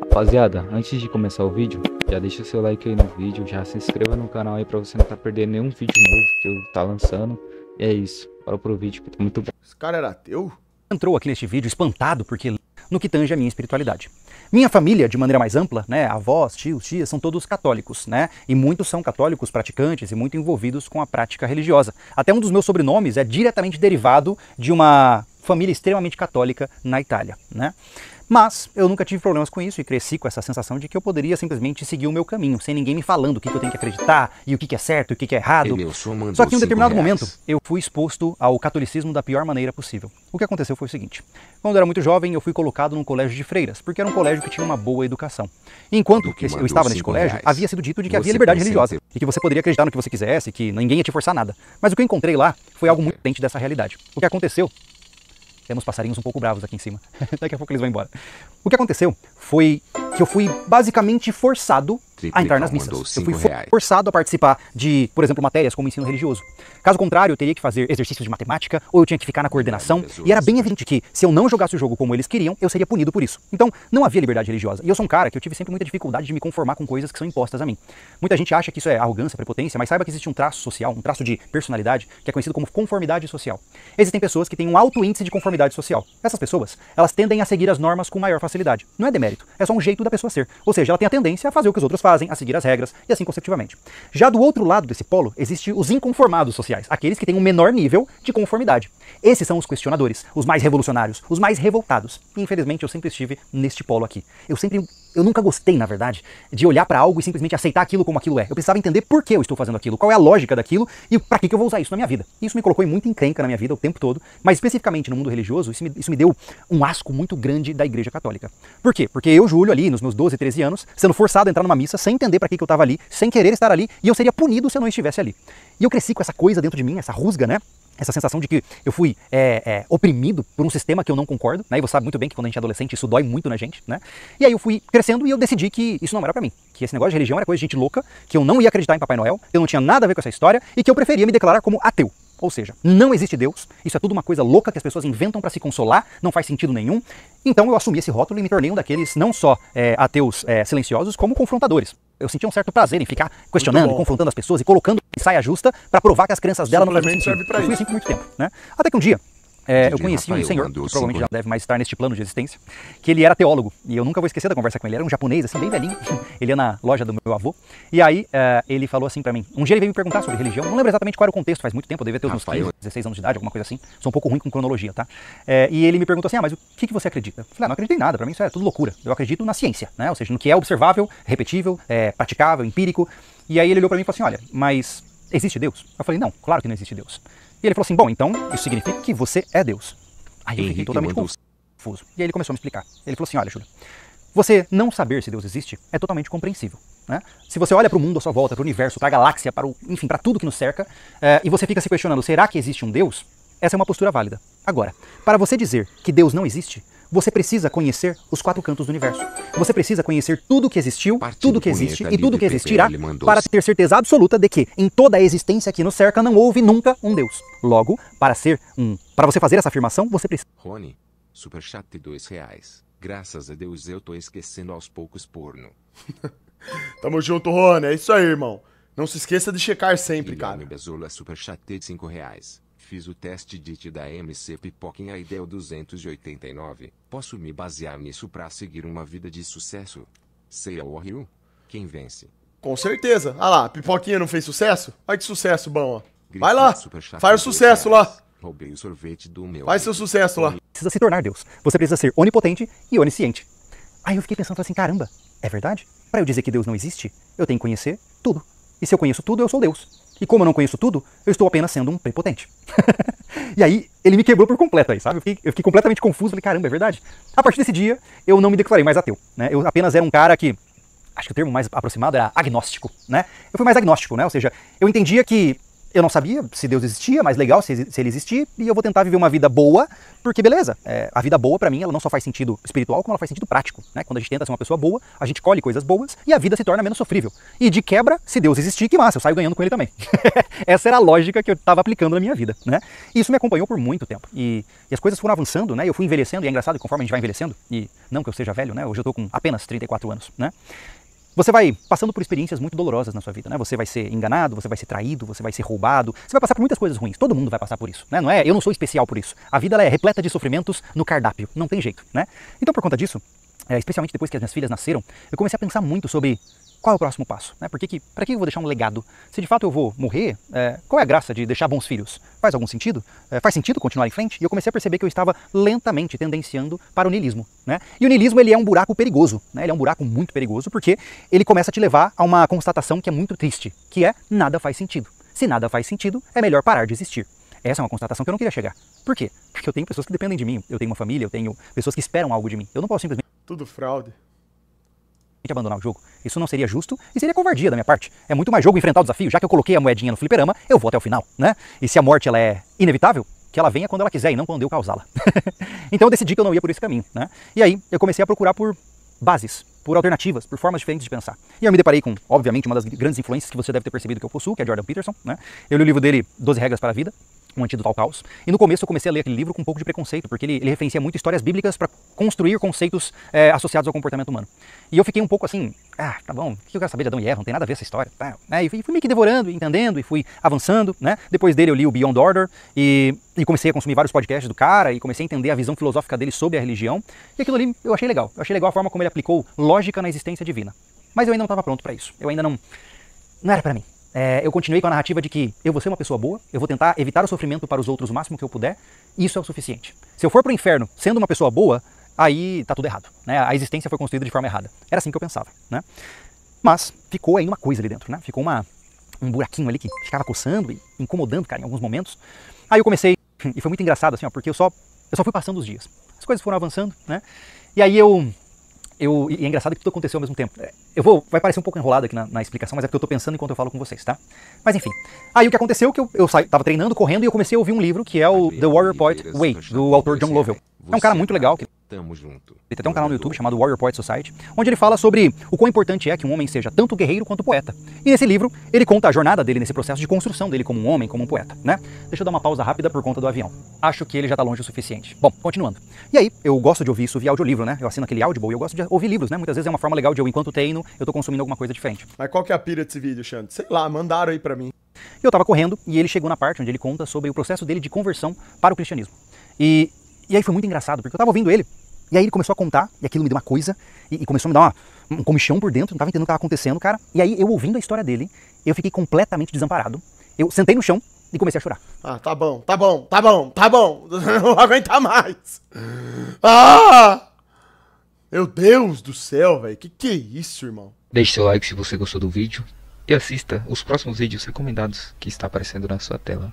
Rapaziada, antes de começar o vídeo, já deixa seu like aí no vídeo, já se inscreva no canal aí pra você não tá perdendo nenhum vídeo novo que eu tá lançando. E é isso, bora pro vídeo que tá muito bom. Esse cara era ateu? Entrou aqui neste vídeo espantado porque no que tange a minha espiritualidade. Minha família, de maneira mais ampla, né, avós, tios, tias, são todos católicos, né, e muitos são católicos praticantes e muito envolvidos com a prática religiosa. Até um dos meus sobrenomes é diretamente derivado de uma família extremamente católica na Itália, né. Mas eu nunca tive problemas com isso e cresci com essa sensação de que eu poderia simplesmente seguir o meu caminho, sem ninguém me falando o que eu tenho que acreditar, e o que é certo e o que é errado. Só que em um determinado momento eu fui exposto ao catolicismo da pior maneira possível. O que aconteceu foi o seguinte: quando eu era muito jovem eu fui colocado num colégio de freiras, porque era um colégio que tinha uma boa educação. E enquanto eu estava neste colégio, havia sido dito de que havia liberdade religiosa, e que você poderia acreditar no que você quisesse, que ninguém ia te forçar nada. Mas o que eu encontrei lá foi algo muito diferente dessa realidade. O que aconteceu... Temos passarinhos um pouco bravos aqui em cima. Daqui a pouco eles vão embora. O que aconteceu foi que eu fui basicamente forçado a entrar nas missas. Eu fui forçado a participar de, por exemplo, matérias como ensino religioso. Caso contrário, eu teria que fazer exercícios de matemática, ou eu tinha que ficar na coordenação, e era bem evidente que, se eu não jogasse o jogo como eles queriam, eu seria punido por isso. Então, não havia liberdade religiosa. E eu sou um cara que eu tive sempre muita dificuldade de me conformar com coisas que são impostas a mim. Muita gente acha que isso é arrogância, prepotência, mas saiba que existe um traço social, um traço de personalidade, que é conhecido como conformidade social. Existem pessoas que têm um alto índice de conformidade social. Essas pessoas, elas tendem a seguir as normas com maior facilidade. Não é demérito, é só um jeito da pessoa ser. Ou seja, ela tem a tendência a fazer o que os outros fazem, a seguir as regras, e assim consecutivamente. Já do outro lado desse polo, existe os inconformados sociais, aqueles que têm um menor nível de conformidade. Esses são os questionadores, os mais revolucionários, os mais revoltados. E infelizmente eu sempre estive neste polo aqui. Eu nunca gostei, na verdade, de olhar para algo e simplesmente aceitar aquilo como aquilo é. Eu precisava entender por que eu estou fazendo aquilo, qual é a lógica daquilo e para que eu vou usar isso na minha vida. Isso me colocou em muita encrenca na minha vida o tempo todo, mas especificamente no mundo religioso, isso me deu um asco muito grande da Igreja Católica. Por quê? Porque eu, Júlio, ali nos meus 12, 13 anos, sendo forçado a entrar numa missa sem entender para que eu estava ali, sem querer estar ali, e eu seria punido se eu não estivesse ali. E eu cresci com essa coisa dentro de mim, essa rusga, né? Essa sensação de que eu fui oprimido por um sistema que eu não concordo, né? E você sabe muito bem que quando a gente é adolescente isso dói muito na gente, né? E aí eu fui crescendo e eu decidi que isso não era pra mim, que esse negócio de religião era coisa de gente louca, que eu não ia acreditar em Papai Noel, eu não tinha nada a ver com essa história e que eu preferia me declarar como ateu. Ou seja, não existe Deus, isso é tudo uma coisa louca que as pessoas inventam para se consolar, não faz sentido nenhum. Então eu assumi esse rótulo e me tornei um daqueles não só ateus silenciosos, como confrontadores. Eu sentia um certo prazer em ficar questionando, confrontando as pessoas e colocando em saia justa para provar que as crenças dela não fazem sentido. Eu fui assim por muito tempo, né? Até que um dia eu conheci um senhor, que provavelmente já deve mais estar neste plano de existência, que ele era teólogo, e eu nunca vou esquecer da conversa com ele. Era um japonês, assim, bem velhinho, ele ia na loja do meu avô, e aí ele falou assim pra mim, um dia ele veio me perguntar sobre religião, não lembro exatamente qual era o contexto, faz muito tempo, eu devia ter uns 15, 16 anos de idade, alguma coisa assim, sou um pouco ruim com cronologia, tá? E ele me perguntou assim, mas o que você acredita? Eu falei, não acredito em nada, pra mim isso é tudo loucura, eu acredito na ciência, né? Ou seja, no que é observável, repetível, praticável, empírico. E aí ele olhou pra mim e falou assim, olha, mas existe Deus? Eu falei, não, claro que não existe Deus. E ele falou assim, bom, então isso significa que você é Deus. Aí eu fiquei totalmente confuso. E aí ele começou a me explicar. Ele falou assim, olha, Júlio, você não saber se Deus existe é totalmente compreensível, né? Se você olha para o mundo à sua volta, para o universo, para a galáxia, enfim, para tudo que nos cerca, e você fica se questionando, será que existe um Deus? Essa é uma postura válida. Agora, para você dizer que Deus não existe, você precisa conhecer os 4 cantos do universo. Você precisa conhecer tudo que existiu, tudo que existe e tudo que existirá para ter certeza absoluta de que em toda a existência que nos cerca não houve nunca um Deus. Logo, para você fazer essa afirmação, você precisa... Rony, superchat de R$2. Graças a Deus eu tô esquecendo aos poucos porno. Tamo junto, Rony. É isso aí, irmão. Não se esqueça de checar sempre, cara. Guilherme Bezola, superchat de R$5. Fiz o teste DIT da MC Pipoquinha e deu 289. Posso me basear nisso pra seguir uma vida de sucesso? Sei ao Rio? Quem vence? Com certeza. Ah lá, Pipoquinha não fez sucesso? Olha que sucesso bom, ó. Vai lá, faz o sucesso lá. Roubei o sorvete do meu. Faz seu sucesso lá. Precisa se tornar Deus. Você precisa ser onipotente e onisciente. Aí eu fiquei pensando assim, caramba, é verdade? Para eu dizer que Deus não existe, eu tenho que conhecer tudo. E se eu conheço tudo, eu sou Deus. E como eu não conheço tudo, eu estou apenas sendo um prepotente. E aí, ele me quebrou por completo aí, sabe? Eu fiquei completamente confuso, falei, caramba, é verdade? A partir desse dia, eu não me declarei mais ateu, né? Eu apenas era um cara que, acho que o termo mais aproximado era agnóstico, né? Eu fui mais agnóstico, né? Ou seja, eu entendia que eu não sabia se Deus existia, mas legal se ele existir, e eu vou tentar viver uma vida boa, porque beleza, a vida boa pra mim, ela não só faz sentido espiritual, como ela faz sentido prático, né? Quando a gente tenta ser uma pessoa boa, a gente colhe coisas boas e a vida se torna menos sofrível. E de quebra, se Deus existir, que massa, eu saio ganhando com ele também. Essa era a lógica que eu estava aplicando na minha vida, né? E isso me acompanhou por muito tempo. E as coisas foram avançando, né? Eu fui envelhecendo, e é engraçado que conforme a gente vai envelhecendo, e não que eu seja velho, né? Hoje eu tô com apenas 34 anos, né? Você vai passando por experiências muito dolorosas na sua vida, né? Você vai ser enganado, você vai ser traído, você vai ser roubado, você vai passar por muitas coisas ruins. Todo mundo vai passar por isso, né? Eu não sou especial por isso. A vida ela é repleta de sofrimentos no cardápio, não tem jeito, né? Então por conta disso, especialmente depois que as minhas filhas nasceram, eu comecei a pensar muito sobre qual é o próximo passo, né? Para que eu vou deixar um legado? Se de fato eu vou morrer, qual é a graça de deixar bons filhos? Faz algum sentido? Faz sentido continuar em frente? E eu comecei a perceber que eu estava lentamente tendenciando para o niilismo, né? E o niilismo ele é um buraco perigoso, né? Ele é um buraco muito perigoso porque ele começa a te levar a uma constatação que é muito triste, que é nada faz sentido. Se nada faz sentido, é melhor parar de existir. Essa é uma constatação que eu não queria chegar. Por quê? Porque eu tenho pessoas que dependem de mim, eu tenho uma família, eu tenho pessoas que esperam algo de mim. Eu não posso simplesmente... Tudo fraude. Abandonar o jogo. Isso não seria justo e seria covardia da minha parte. É muito mais jogo enfrentar o desafio. Já que eu coloquei a moedinha no fliperama, eu vou até o final, né? E se a morte ela é inevitável, que ela venha quando ela quiser e não quando eu causá-la. Então eu decidi que eu não ia por esse caminho, né? E aí eu comecei a procurar por bases, por alternativas, por formas diferentes de pensar. E eu me deparei com, obviamente, uma das grandes influências que você deve ter percebido que eu possuo, que é Jordan Peterson, né? Eu li o livro dele, 12 Regras para a Vida, um antídoto ao caos. E no começo eu comecei a ler aquele livro com um pouco de preconceito, porque ele referencia muito histórias bíblicas para construir conceitos associados ao comportamento humano. E eu fiquei um pouco assim, tá bom, o que eu quero saber de Adão e Eva? Não tem nada a ver essa história. Tá? E fui meio que devorando, entendendo, e fui avançando, né? Depois dele eu li o Beyond Order, e comecei a consumir vários podcasts do cara, e comecei a entender a visão filosófica dele sobre a religião. E aquilo ali eu achei legal. Eu achei legal a forma como ele aplicou lógica na existência divina. Mas eu ainda não estava pronto para isso. Eu ainda não era para mim. Eu continuei com a narrativa de que eu vou ser uma pessoa boa, eu vou tentar evitar o sofrimento para os outros o máximo que eu puder, e isso é o suficiente. Se eu for pro inferno sendo uma pessoa boa, aí tá tudo errado, né? A existência foi construída de forma errada. Era assim que eu pensava, né? Mas ficou aí uma coisa ali dentro, né? Ficou um buraquinho ali que ficava coçando e incomodando, cara, em alguns momentos. Aí eu comecei, e foi muito engraçado assim, ó, porque eu só fui passando os dias. As coisas foram avançando, né? E aí e é engraçado que tudo aconteceu ao mesmo tempo. Vai parecer um pouco enrolado aqui na explicação, mas é porque eu tô pensando enquanto eu falo com vocês, tá? Mas enfim. Aí o que aconteceu é que eu tava treinando, correndo, e eu comecei a ouvir um livro que é o The Warrior Poet Way, do autor John Lovell. É um cara muito legal. Tamo junto. Ele tem até um canal no YouTube chamado Warrior Poet Society, onde ele fala sobre o quão importante é que um homem seja tanto guerreiro quanto poeta. E nesse livro, ele conta a jornada dele nesse processo de construção dele como um homem, como um poeta, né? Deixa eu dar uma pausa rápida por conta do avião. Acho que ele já tá longe o suficiente. Bom, continuando. E aí, eu gosto de ouvir isso via audiolivro, né? Eu assino aquele Audible e eu gosto de ouvir livros, né? Muitas vezes é uma forma legal de eu, enquanto treino, eu tô consumindo alguma coisa diferente. Mas qual que é a pira desse vídeo, Xande? Sei lá, mandaram aí pra mim. Eu tava correndo e ele chegou na parte onde ele conta sobre o processo dele de conversão para o cristianismo. E aí foi muito engraçado, porque eu tava ouvindo ele, e aí ele começou a contar, e aquilo me deu uma coisa, e começou a me dar um comichão por dentro, não tava entendendo o que tava acontecendo, cara. E aí eu ouvindo a história dele, eu fiquei completamente desamparado. Eu sentei no chão e comecei a chorar. Tá bom. Não vou aguentar mais. Meu Deus do céu, velho. Que é isso, irmão? Deixe seu like se você gostou do vídeo e assista os próximos vídeos recomendados que está aparecendo na sua tela.